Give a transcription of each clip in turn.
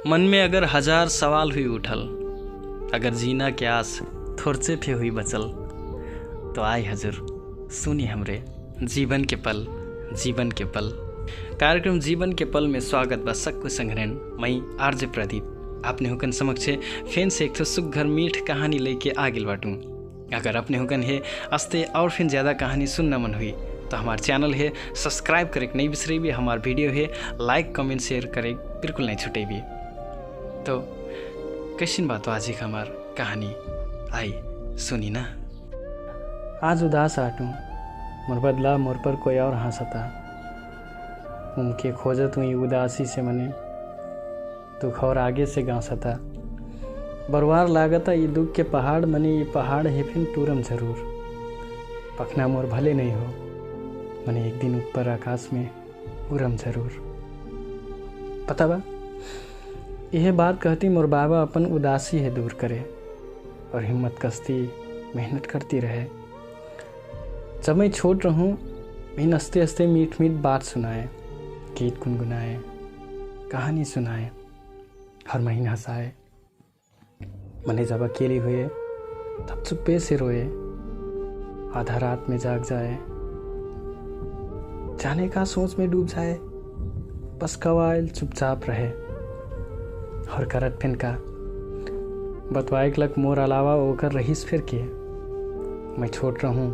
मन में अगर हजार सवाल हुई उठल, अगर जीना के आस थोरचे पे हुई बचल, तो आए हजूर सुनी हमरे जीवन के पल। कार्यक्रम जीवन के पल में स्वागत बा सक्कु संग्रहण मई आरजे प्रदीप अपने हुकन समक्ष फेन से एक सुघर मीठ कहानी लेके आगिल बाटूँ। अगर अपने हुकन है अस्ते और फिर ज़्यादा कहानी सुनना मन हुई तो हमारे चैनल है सब्सक्राइब करे नहीं बिसरे भी, हमारे वीडियो है लाइक कमेंट शेयर करे बिल्कुल नहीं छुटे भी। तो कैसी बात आज ही हमार कहानी आई सुनी ना। आज उदास आटूँ मोर बदला मोर पर कोई और हंसता, उनके खोजत हुई उदासी से मने दुख और आगे से गांसता। बरवार लागता ये दुख के पहाड़ मने ये पहाड़ है फिर टूरम जरूर। पखना मोर भले नहीं हो मने एक दिन ऊपर आकाश में उड़म जरूर। पता बा यह बात कहती मोर बाबा अपन उदासी है दूर करे और हिम्मत कसती मेहनत करती रहे। जब मैं छोट रहूँ इन हंसते हंसते मीठ मीठ बात सुनाए, गीत गुनगुनाए, कहानी सुनाए, हर महीने हंसाए। मने जब अकेली हुए तब चुप्पे से रोए, आधा रात में जाग जाए, जाने का सोच में डूब जाए, बस कवायल चुपचाप रहे और करत फिन का बतवाए लग मोर अलावा ओकर रहीस फिर के। मैं छोट रहूं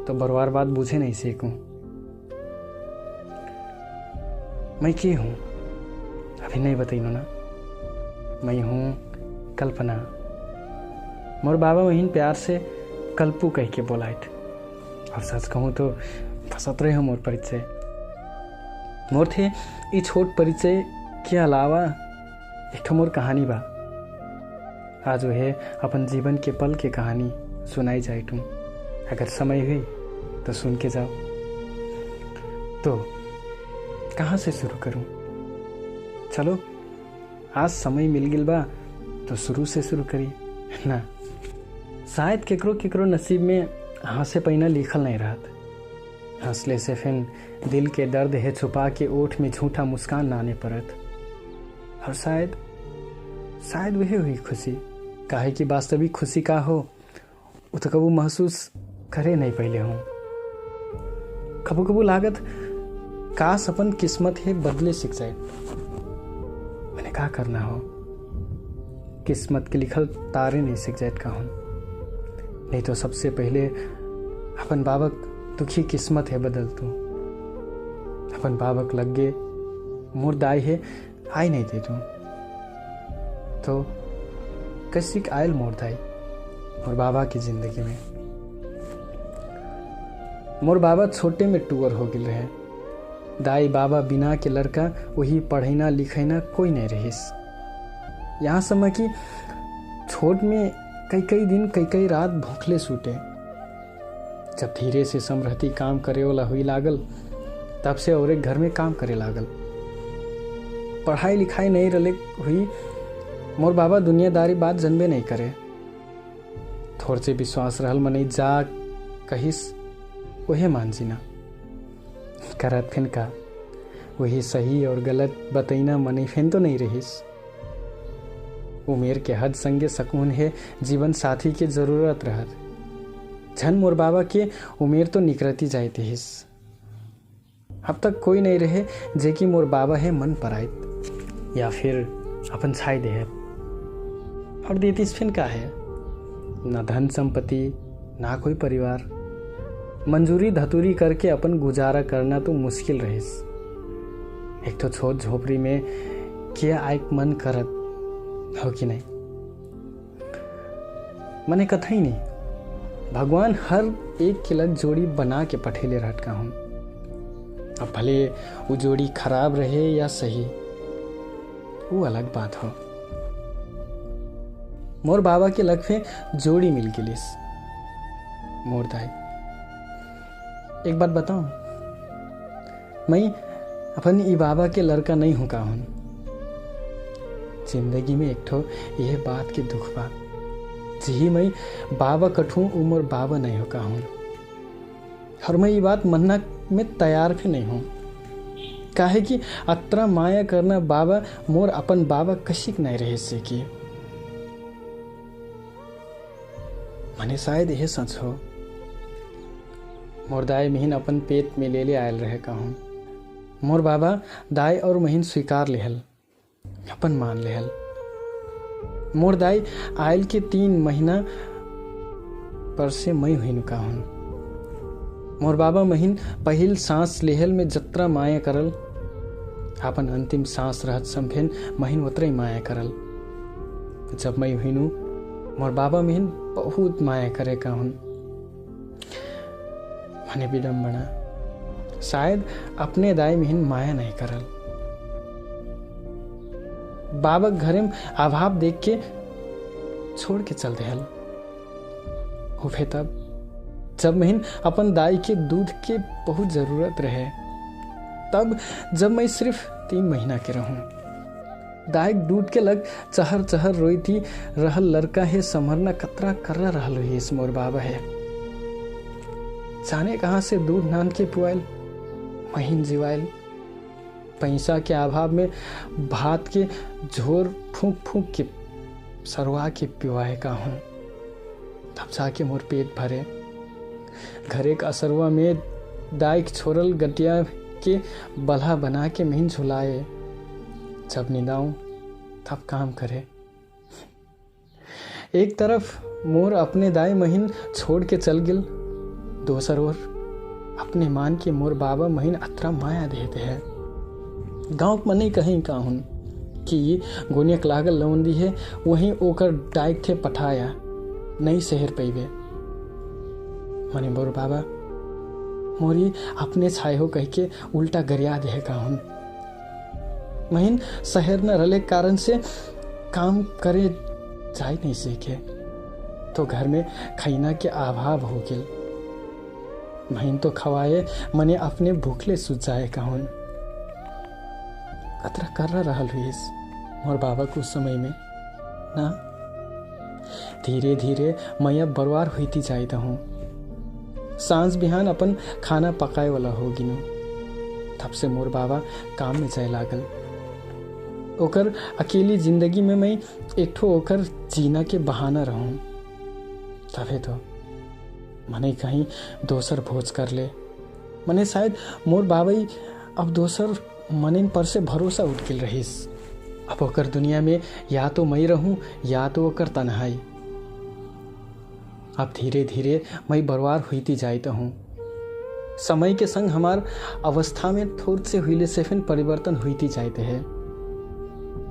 तो बरवार बात बुझे नहीं सीखूं। मैं के हूँ अभी नहीं बताइनो ना। मैं हूँ कल्पना। मोर बाबा महीन प्यार से कल्पू कह के बोलाइट और सच कहूँ तो फंसत रहे हो मोर परिचय। मोर थे ये छोट परिचय के अलावा एक ठो मोर कहानी बा। आज वह अपन जीवन के पल के कहानी सुनाई जाए तुम। अगर समय हुई तो सुन के जाओ। तो कहाँ से शुरू करूं? चलो आज समय मिल गिल बा तो शुरू से शुरू करी ना। शायद केकरो केकरो नसीब में हंसे पैना लिखल नहीं रहत। हंसले से फिर दिल के दर्द है छुपा के ओठ में झूठा मुस्कान नाने पड़त। और शायद वह हुई खुशी, काहे कि वास्तविक खुशी का हो वो तो कबू महसूस करे नहीं पहले हूँ। कबू कबू लागत काश अपन किस्मत है बदले सीख जाए। मैंने कहा करना हो किस्मत के लिखल तारे नहीं सीख जाए का हूँ। नहीं तो सबसे पहले अपन बाबक दुखी किस्मत है बदल तू। अपन बाबक लगे मोर दाई है आई नहीं दे तू तो कैसी आयल मोर दाई मोर बाबा की जिंदगी में। मोर बाबा छोटे में टूअर हो गिल रहे। दाई बाबा बिना के लड़का वही पढ़ैना लिखैना कोई नहीं रहीस। यहाँ समय कि छोट में कई दिन कई रात भूखले सूटे। जब धीरे से समृद्धि काम करे वाला हुई लागल तब से और एक घर में काम करे लागल। पढ़ाई लिखाई नहीं रले हुई मोर बाबा दुनियादारी बात जनबे नहीं करे। थोड़ से विश्वास रहल मने जा कहिस वही मान जीना करत फिन का वही सही और गलत बतैना मने फिन तो नहीं रहीस। उमेर के हद संगे सकून है जीवन साथी के जरूरत रहत। झन मोर बाबा के उमेर तो निकलती जाती हिस। अब तक कोई नहीं रहे जे कि मोर बाबा है मन पराइत या फिर अपन छाई दे है और देतीस फिन का है ना धन संपत्ति ना कोई परिवार। मंजूरी धतूरी करके अपन गुजारा करना तो मुश्किल रहीस। एक तो छोट झोपड़ी में क्या आयक मन करत हो कि नहीं। मने कथा ही नहीं भगवान हर एक के लग जोड़ी बना के पठेले रहत का हूँ। अब भले वो जोड़ी खराब रहे या सही वो अलग बात हो। मोर बाबा के लग में जोड़ी मिल गिलिस मोर दाई। एक बात बताऊं मैं अपन ई बाबा के लड़का नहीं हूं का हूं। जिंदगी में एक ठो यह बात के दुख बा जी मैं बाबा कठूं उम्र बाबा नहीं हो का हूं और मैं ये बात मानना में तैयार भी नहीं हूं। काहे कि अत्रा माया करना बाबा मोर अपन बाबा कशिक नहीं रहे से कि मने शायद यह सच हो। मोर दाई महीन अपन पेट में ले आयल रहे कहूँ। मोर बाबा दाई और महीन स्वीकार लेहल, अपन मान लेहल। मोर दाई आयल के 3 महीना पर से मैं हुई कहूँ। मोर बाबा महीन पहिल सांस लेहल में जत्रा माया करल, अपन अंतिम सांस रहत संफेन महीन उतरे माया करल। जब मैं हुईनु मोर बाबा महीन बहुत माया करे कहूँ। मने विडम्बना शायद अपने दाई महीन माया नहीं करल। बाबा घरे में अभाव देख के छोड़ के चल देहल। होफे तब जब महीन अपन दाई के दूध के बहुत जरूरत रहे, तब जब मैं सिर्फ 3 महीना के रहूं। दाई दूध के लग चहर चहर रोई थी रहल लड़का है संभरना कतरा कर रहल हुई इस मोर बाबा है। जाने कहाँ से दूध नान के पुआल महीन जिवाइल। पैसा के अभाव में भात के झोर फूंक फूंक के सरवा के पिवाए का हूँ। तब जाके मोर पेट भरे। घरे का असरवा में दाई छोरल गटिया के बल्हा बना के महीन झुलाए। जब निदाऊं तब काम करे। एक तरफ मोर अपने दाई महीन छोड़ के चल गिल, दोसर ओर अपने मान के मोर बाबा महीन अतरा माया देते है। गाँव में नहीं कहीं कहूँ कि ये गोनियक लागल लौंदी है, वहीं ओकर डाइक थे पठाया नहीं शहर पैबे। मने मोर बाबा मोरी अपने छाए हो कह के उल्टा गरिया दे कहूँ। महीन शहर न रले कारण से काम करे जाए नहीं सीखे, तो घर में खैना के अभाव हो गिल। महीन तो खवाए मने अपने भूखले सुझ जाए कहूँ। कतरा कर रहल हुई मोर बाबा को उस समय में ना। धीरे धीरे मैं अब बरवार होती जाता हूँ। सांझ बिहान अपन खाना पकाए वाला हो गिनू। तब से मोर बाबा काम में जाए लागल। ओकर अकेली जिंदगी में मैं एक ठो ओकर जीना के बहाना रहूं। तबे तो मने कहीं दोसर भोज कर ले। मने शायद मोर बाबाई अब दोसर मने पर से भरोसा उठ गिल रहीस। अब ओकर दुनिया में या तो मैं रहूं या तो ओकर तन्हाई। अब धीरे धीरे मैं बरवार हुईती जाता हूँ। समय के संग हमार अवस्था में थोड़ से हुईले से फिर परिवर्तन हुईती जाते हैं।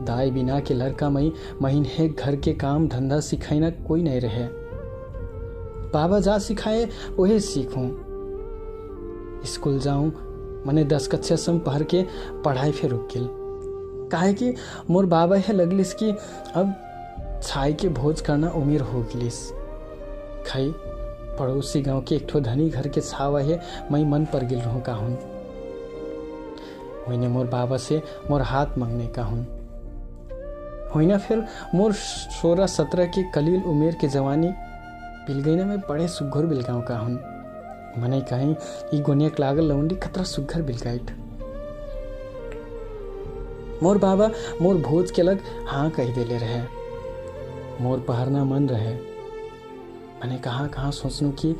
दाई बिना के लड़का महीने घर के काम धंधा सिखाईना कोई नहीं रहे। बाबा जा सिखाए वही सीखूं। स्कूल जाऊं मने 10 कक्षा सम पढ़ के पढ़ाई फिर रुक गिल। काहे कि मोर बाबा है लगलिस कि अब छाई के भोज करना उम्र हो गिलिस। खाई पड़ोसी गांव के एक ठो धनी घर के छावा है मैं मन पर गिल रहूं कहूँ। होइने मोर बाबा से मोर हाथ मांगने कहूँ। होइना फिर मोर 16-17 के कलील उमेर के जवानी बिलगैना में बड़े सुघर बिलगाँव कहूँ। मने कहीं ई गोनियक लागल लौंडी कतरा सुघर बिलगाइट। मोर बाबा मोर भोज के लग हाँ कह देले रहे। मोर पहरना मन रहे। मैंने कहाँ सोचनू कि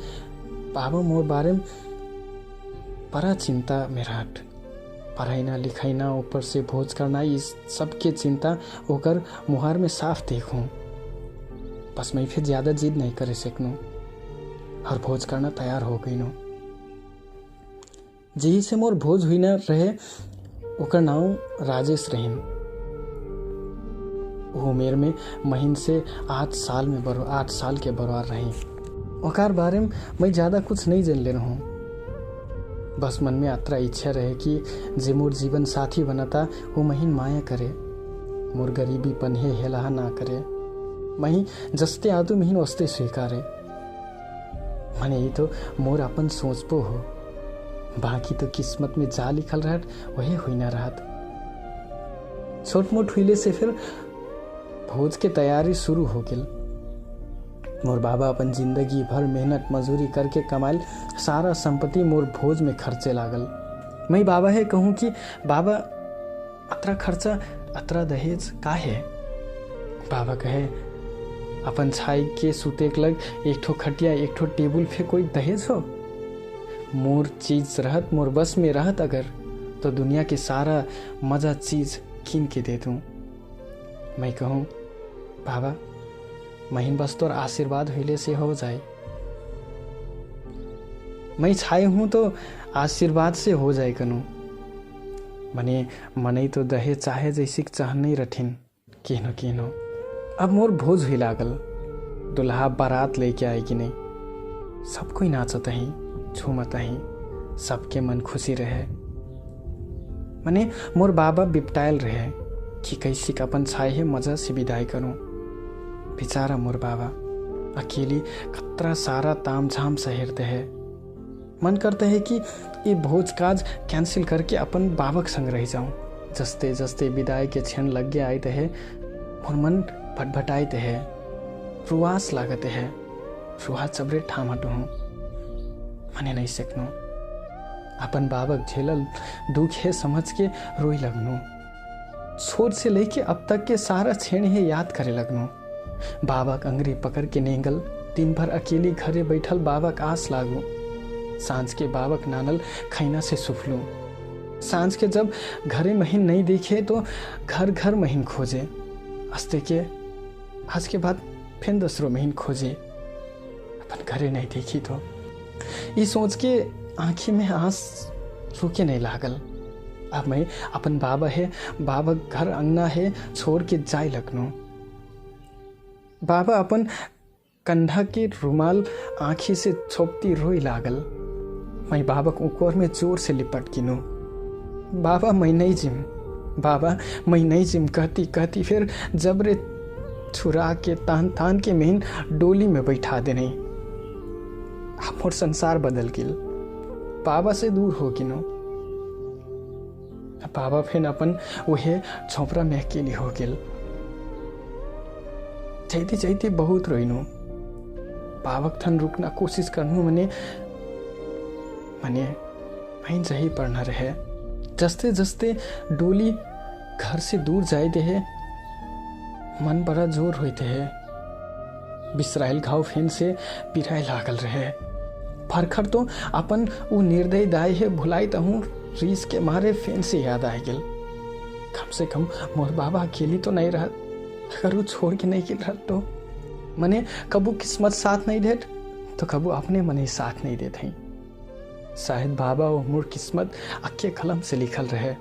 बाबा मोर बारे में बड़ा चिंता मेरा हट। पढ़ाईना लिखाईना ऊपर से भोज करना इस सब के चिंता होकर मुहार में साफ देखूं। बस मैं फिर ज्यादा जिद नहीं करे सकनू और भोज करना तैयार हो गई नो। जी से मोर भोज हुई ना रहे ओकर नाम राजेश रहीन। वो उमेर में महीन से 8 साल के बरवार रही। ओकर बारे में मैं ज़्यादा कुछ नहीं जान ले रहा हूँ। बस मन में अतरा इच्छा रहे कि जे मोर जीवन साथी बनता वो महीन माया करे, मोर गरीबी पन्हे हेलाहा ना करे। मही जस्ते आदू महीन वस्ते स्वीकारे। मने ये तो मोर अपन सोचपो हो, बाकी तो किस्मत में जा लिखल रहत वही हुई ना रहत। छोट मोट हुईले से फिर भोज के तैयारी शुरू हो गई। मोर बाबा अपन जिंदगी भर मेहनत मजूरी करके कमाइल सारा संपत्ति मोर भोज में खर्चे लागल। मैं बाबा है कहूँ कि बाबा अतरा खर्चा अतरा दहेज का है। बाबा कहे अपन छाई के सुतेक लग एक ठो खटिया एक ठो टेबुल पे कोई दहेज हो। मोर चीज रहत मोर बस में रहत अगर तो दुनिया के सारा मजा चीज कीन के दे दूँ। मैं कहूँ बाबा महीन बस तोर आशीर्वाद होइले से हो जाए। मैं छाए हूँ तो आशीर्वाद से हो जाए कनु। मने मनै तो दहेज चाहे जैसे चाह नहीं रठिन केनो केनो। अब मोर भोज हुई लागल, दुल्हा बारात लेके आए कि नहीं। सब कोई नाचत ही झूमत ही, सबके मन खुशी रहे। मने मोर बाबा बिपटायल रहे कि कैसी अपन छाए है मजा से विदाई करूं। बेचारा मोर बाबा अकेली कतरा सारा ताम झाम सहेरते है। मन करते है कि ये भोज काज कैंसिल करके अपन बाबक संग रह जाऊं। जस्ते जस्ते विदाई के क्षण लग गए आए है मोर मन भटभटाते है, रुआस लागते है। रुआ चबरे ठामट हूँ मने नहीं सकनू। अपन बाबक झेलल दुख है समझ के रोई लगनू। छोट से लेके अब तक के सारा क्षण है याद करे लगनू। बाबक अंगरी पकड़ के नेंगल दिन भर अकेली घरे बैठल बाबक आस लागू। सांझ के बाबक नानल खैना से सुफलू। सांझ के जब घरे महीन नहीं देखे तो घर घर महीन खोजे। हंसते के आज के बाद फिर दूसरो महीन खोजे अपन घरे नहीं देखी तो। ये सोच के आंखी में आंस रुके नहीं लागल। अब मैं अपन बाबा है बाबा घर अंगना है छोड़ के जाए लगनू। बाबा अपन कंधा के रुमाल आंखी से छोपती रोई लागल। मैं बाबा को ऊपर में जोर से लिपट गिनू। बाबा मैं नहीं जिम, बाबा मैं नहीं जिम कहती कहती फिर जबरे छुरा के तान तान के मेहन डोली में बैठा देने। मोर संसार बदल गिल, बाबा से दूर हो गिनो। बाबा फिर अपन वहे झोपड़ा में अकेली हो गिल। जैती जैती बहुत रोइनु। बाबक थन रुकना कोशिश करनू मने मैं जही पड़ना रहे। जस्ते जस्ते डोली घर से दूर जाए दे है मन बड़ा जोर होते है। बिसराइल घाव फेन से पिराए लागल रहे। फरखर तो अपन वो निर्दय दाई है भुलाई तहूँ रीस के मारे फेन से याद आ गेल। कम से कम मोर बाबा अकेली तो नहीं रहा। अगर वो छोड़ के नहीं गिर रहा तो मने कबू किस्मत साथ नहीं देत तो कबू अपने मने साथ नहीं देते हैं। शायद बाबा और मोर किस्मत अक्के कलम से लिखल रहे।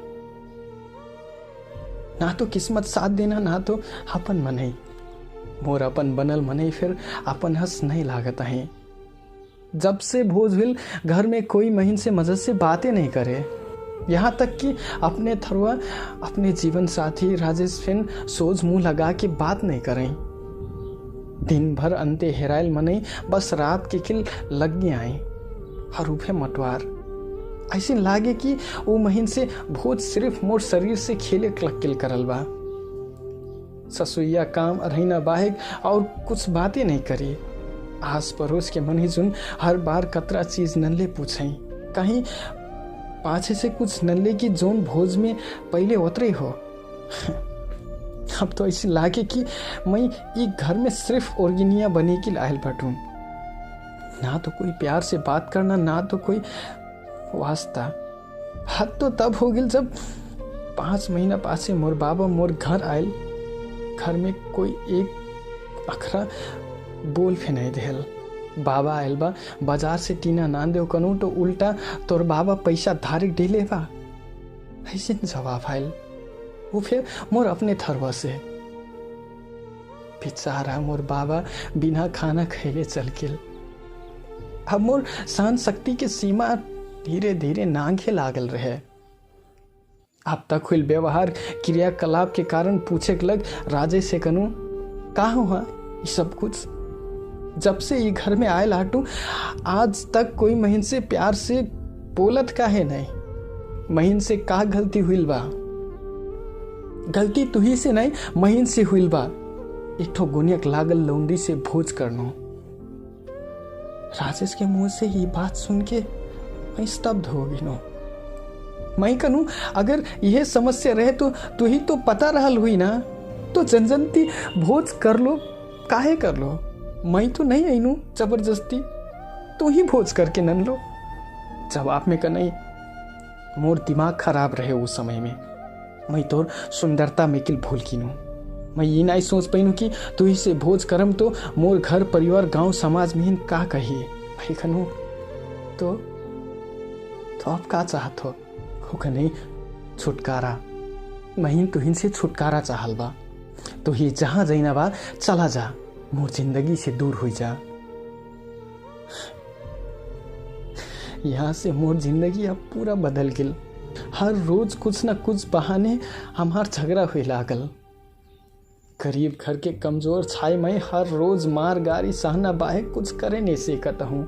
ना तो किस्मत साथ देना ना तो अपन मने। मोर अपन बनल मने फिर अपन हंस नहीं लागत है। जब से भोज हुई घर में कोई महीन से मदद से बातें नहीं करे। यहाँ तक कि अपने थरुआ अपने जीवन साथी राजेश फिन सोच मुंह लगा के बात नहीं करें। दिन भर अंते हेराइल मने बस रात के किल लग गए आए और उफे मटवार। ऐसे लागे कि वो महीन से भोज सिर्फ मोर शरीर से खेले क्लक्किल करल बा। ससुइया काम रहना बाहेक और कुछ बातें नहीं करी। आस पड़ोस के मन ही जुन हर बार कतरा चीज नल्ले पूछे कहीं पाछे से कुछ नल्ले की जोन भोज में पहले उतरे हो। अब तो ऐसे लागे कि मैं एक घर में सिर्फ ऑर्गेनिया बने की लायल बटूं। ना तो कोई प्यार से बात करना ना तो कोई वास्ता। हद तो तब हो गई जब 5 महीना पासे मोर बाबा मोर घर आयल। घर में कोई एक अखरा बोल फे नहीं देल। बाबा आयल बा बाजार से टीना नान देव कनू तो उल्टा तोर बाबा पैसा धारे डेले बा ऐसे जवाब आयल। वो फिर मोर अपने थरवा से बेचारा मोर बाबा बिना खाना खैले चल गेल। अब मोर सहन शक्ति के सीमा धीरे धीरे नांगे लागल रहे। अब तक हुई व्यवहार क्रियाकलाप के कारण पूछे लग राजे से कनू का हुआ ये सब कुछ। जब से ये घर में आए लाटू आज तक कोई महीन से प्यार से बोलत का है नहीं। महीन से का गलती हुई बा। गलती तुही से नहीं महीन से हुई बा। एक ठो गुनियक लागल लौंडी से भोज करनो। राजेश के मुंह से ये बात सुन के मैं स्तब्ध हो गिनो। मैं कनु अगर यह समस्या रहे तो तू ही तो पता रहल हुई ना, तो जनजनती भोज कर लो, काहे कर लो। मैं तो नहीं आईनू जबरदस्ती, तू ही भोज करके नन लो। जवाब में कनई मोर दिमाग खराब रहे उस समय में। मैं तोर सुंदरता में किल भूल कीनू। मैं ये नहीं सोच पैनू कि तू ही से भोज करम तो मोर घर परिवार गांव समाज में का कही। भाई कनू तो अब का चाहत हो कहीं छुटकारा। महीन तुहिन से छुटकारा चाहल बा, तो ही जहां जाइना बा चला जा, मोर जिंदगी से दूर हो जा। यहाँ से मोर जिंदगी अब पूरा बदल गिल। हर रोज कुछ न कुछ बहाने हमार झगड़ा हुई लागल। गरीब घर के कमजोर छाई मैं हर रोज मार गारी सहना बाहे कुछ करे नहीं सकता हूँ।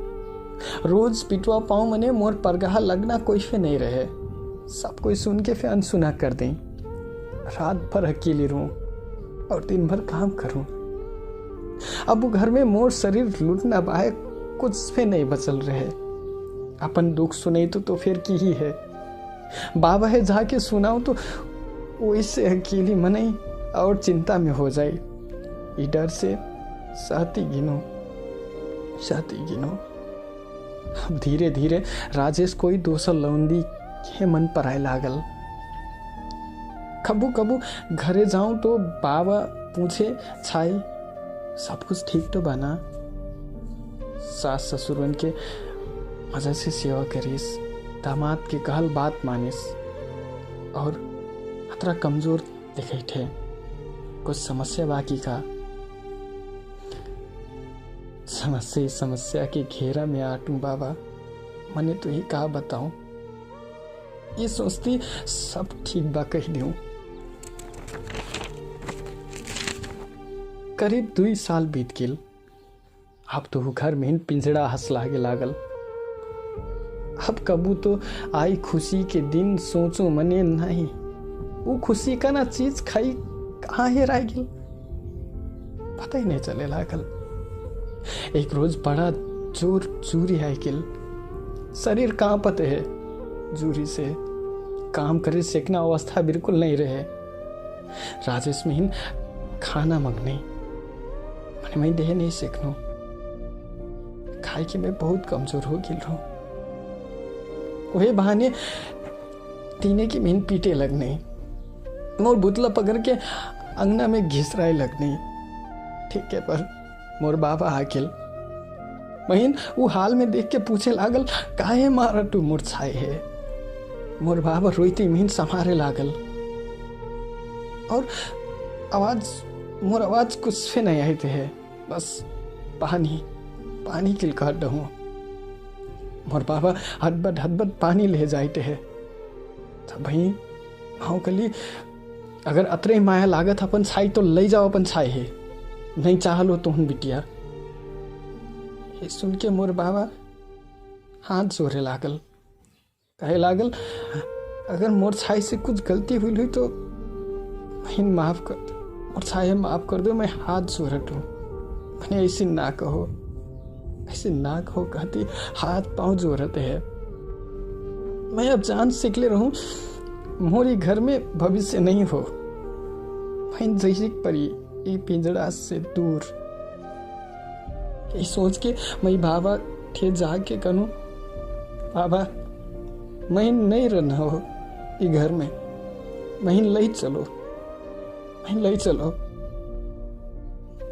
रोज पिटवा पाऊं मने मोर परगाह लगना कोई फे नहीं रहे। सब कोई सुन के फिर अनसुना कर दें। रात भर अकेली रहूं और दिन भर काम करूं। अब घर में मोर शरीर लूटना बाहे कुछ भी नहीं बचल रहे। अपन दुख सुने तो फिर की ही है। बाबा है जाके सुनाओ तो वैसे अकेली मनई और चिंता में हो जाए। ये डर से सहती गिनो। अब धीरे धीरे राजेश कोई दोसर लौंदी के मन पर आए लागल। कबू घरे जाऊं तो बाबा पूछे छाई सब कुछ ठीक तो बना। सास ससुरन के मजा से सेवा करीस, दामाद के कहल बात मानिस और अतरा कमजोर दिखे थे। कुछ समस्या बाकी का समस्या के घेरा में आटू बाबा, मने तो ही कहा बताऊं। ये सोचती सब ठीक बा कह दूं। करीब 2 साल बीत गेल। अब तो घर में पिंजड़ा हंस लागे लागल। अब कबू तो आई खुशी के दिन सोचो मने नहीं, वो खुशी का ना चीज खाई कहाँ हेरा गेल पता ही नहीं चले लागल। एक रोज बड़ा जोर चूरी आई गेल। शरीर कांपत है जूरी से। काम करे सेकना अवस्था बिल्कुल नहीं रहे। राजेश में खाना मंगने मैंने मैं देह नहीं सेकनू। खाई के मैं बहुत कमजोर हो गिल रहूं। वही बहाने तीने की मीन पीटे लगने, मोर बुतला पकड़ के अंगना में घिसराए लगने। ठीक है पर मोर बाबा आकिल महीन वो हाल में देख के पूछे लागल काहे मारा तू मोर छाए है। मोर बाबा रोईती मीन संभारे लागल और मोर आवाज कुछ भी नहीं आई थे। बस पानी किल कर दहूं। मोर बाबा हदबद पानी ले जाते है। तब भाई हाँ कली अगर अतरे माया लागत अपन छाई तो ले जाओ अपन छाई है, नहीं चाहलो तो हूँ बिटिया। ये सुन के मोर बाबा हाथ जोरे लागल, कहे लागल अगर मोर छाई से कुछ गलती हुई तो मैं माफ कर दो, मोर छाई माफ कर दो। मैं हाथ जोरत हूँ, मैंने ऐसे ना कहो कहती हाथ पांव जोरते है। मैं अब जान सीखले रहूं मोरी घर में भविष्य नहीं हो। मैं जैसे परी ये पिंजड़ा से दूर। ये सोच के मैं बाबा थे जाके कहूं बाबा मैं नहीं रहना हो ये घर में, मैं ले चलो।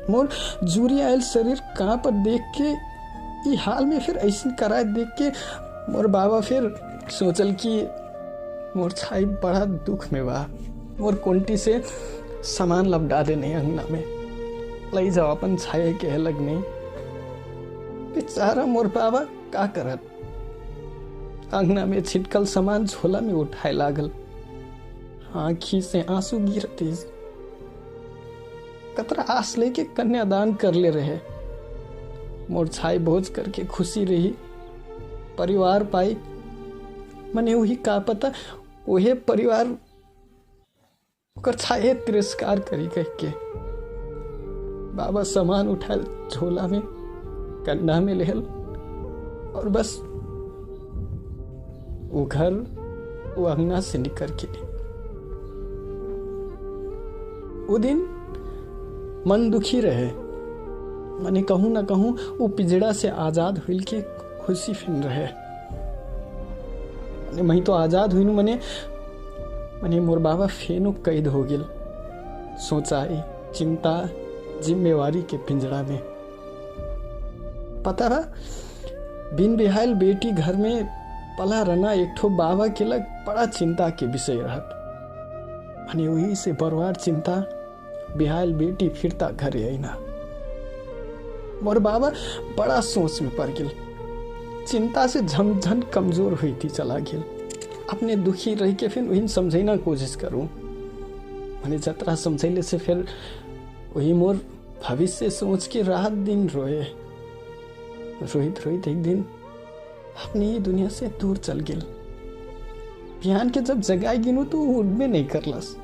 मोर जूरी आयल शरीर कहाँ पर देख के ये हाल में फिर ऐसी कराए देख के मोर बाबा फिर सोचल कि मोर छाई बड़ा दुख में बा। मोर कुंटी से सामान लपटा देने अंगना में ले जाओ अपन छाए के लगने। बेचारा मोर बाबा का करत अंगना में छिटकल सामान झोला में उठाए लागल। आँखी से आंसू गिरते। कतरा आस लेके कन्यादान कर ले रहे। मोर छाई भोज करके खुशी रही, परिवार पाई। मने वही का पता वही परिवार ओकर छाए तिरस्कार करी कह के। बाबा सामान उठाल झोला में कंधा में लेहल और बस वो घर वो अंगना से निकल के। वो दिन मन दुखी रहे, मने कहूँ ना कहूँ वो पिजड़ा से आजाद हुई के खुशी फिन रहे। मैं तो आजाद हुई मने मोर बाबा फेनो कैद हो गेल सोचाई, चिंता, जिम्मेवारी के पिंजड़ा में। पता बा बिन बिहायल बेटी घर में पला रहना एक ठो बाबा के लग बड़ा चिंता के विषय रहत। मने वही से बरवार चिंता बिहायल बेटी फिरता घरे आईना। मोर बाबा बड़ा सोच में पड़ गेल, चिंता से झमझन कमजोर हुई थी चला गेल। अपने दुखी रह के फिर वही समझना कोशिश करूं, मैंने जतरा समझैले से फिर वही मोर भविष्य सोच के रात दिन रोए। रोहित रोहित एक दिन अपनी ही दुनिया से दूर चल गेल। बिहान के जब जगाई गिनू तो उठबे नहीं करलस।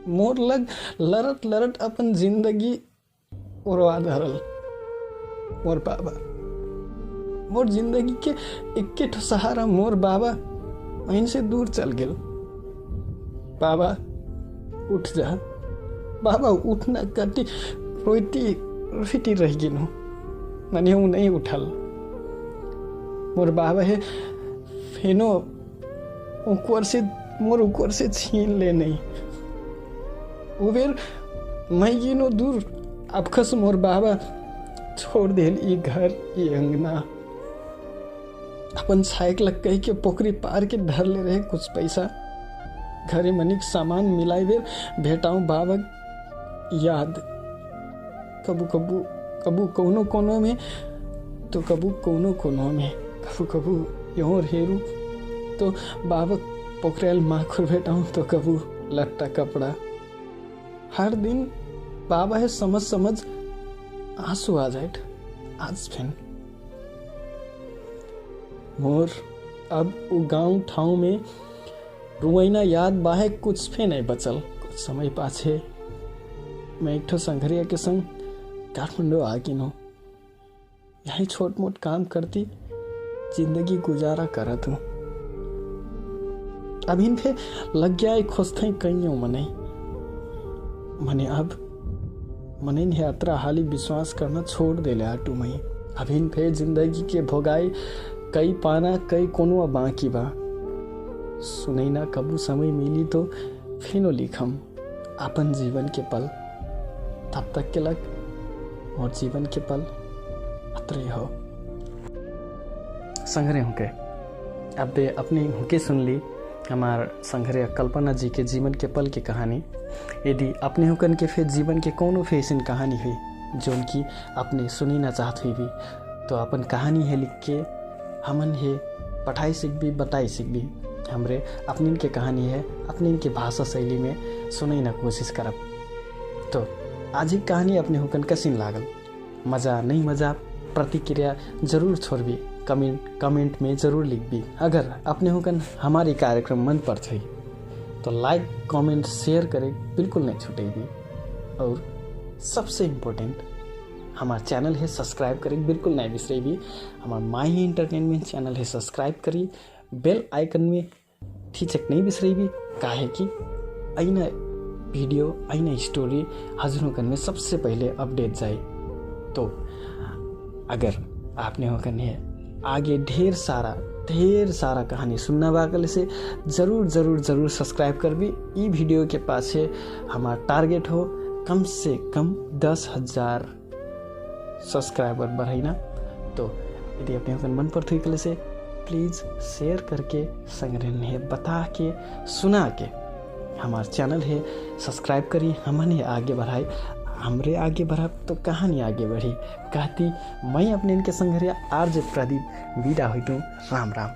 मोर लग लरट लरट अपन जिंदगी उड़वा धरल मोर बाबा। मोर जिंदगी के इक्के ठो सहारा मोर बाबा वहीं से दूर चल गेल। बाबा उठ जा, बाबा उठना कटी रोती रोती रह गिनू, मने वो नहीं उठल। मोर बाबा है फेनो मोर ऊपर से छीन ले नहीं। वो बेर मैं गिनो दूर अबखस मोर बाबा छोड़ देल ई घर ई अंगना। अपन साइकिल कह के पोखरी पार के धर ले रहे कुछ पैसा, घरे मनिक सामान मिलाई बेर भेटाऊं बाबा याद। कबू कबू कबू कोनो कोनो में तो कबू कोनो कोनो में, कबू कबू यों हेरू तो बाबा पोखरेल माखुर भेटाऊं तो कबू लट्टा कपड़ा। हर दिन बाबा है समझ समझ आंसू आ जाए। आज फिर मोर अब वो गांव ठाव में रुआइना याद बाहे कुछ भी नहीं बचल। कुछ समय पाछे मैं एक ठो संघरिया के संग काठमांडू आ गिनो। यही छोट मोट काम करती जिंदगी गुजारा करत हूँ। अब इन पे लग गया एक खोजते कहीं मने अब मने यात्रा हाली विश्वास करना छोड़ दे ले आटू मई। अब इन पे जिंदगी के भोगाई कई पाना कई कोनो बाकी बा। सुनई ना कबू समय मिली तो फिनो लिखम अपन जीवन के पल। तब तक के लग और जीवन के पल अतरे हो। संघरे होके अब बे अपनी होके सुन ली हमार संघरे कल्पना जी के जीवन के पल की कहानी। यदि अपने हुकन के फिर जीवन के कोनो फैसन कहानी हुई जो उनकी अपने सुनी ना चाहत हुई भी तो अपन कहानी है लिख के हमन है पढ़ाई सीख भी बताई सीख भी हमरे अपनी के कहानी है अपनी के भाषा शैली में सुनई ना कोशिश करब। तो आज ही कहानी अपने हुकन कसिन लागल, मज़ा नहीं मज़ा प्रतिक्रिया जरूर छोड़बी, कमेंट में ज़रूर लिखबी। अगर अपने हुकन हमारी कार्यक्रम मन पर थी तो लाइक कमेंट शेयर करे बिल्कुल नहीं छूटेगी। और सबसे इम्पोर्टेंट हमारा चैनल है सब्सक्राइब करे बिल्कुल नहीं बिसरेगी। हमारा माही एंटरटेनमेंट चैनल है सब्सक्राइब करी, बेल आइकन में ठीचक नहीं बिसरेगी। काहे कि आईना वीडियो आईना स्टोरी हजुर हुकन में सबसे पहले अपडेट जाए। तो अगर आपने हुकन है आगे ढेर सारा कहानी सुनना बाकल से जरूर जरूर जरूर सब्सक्राइब कर भी। ई वीडियो के पाछे हमारा टारगेट हो कम से कम 10,000 सब्सक्राइबर बढ़ाइना। तो यदि अपने हुकन मन पर थी से प्लीज़ शेयर करके संग्रहण है बता के सुना के हमारा चैनल है सब्सक्राइब करी। हमने आगे बढ़ाई, हमरे आगे बढ़ा तो कहानी आगे बढ़ी। कहती मैं अपने इनके संघरिया आरजे प्रदीप विदा हुई। राम राम।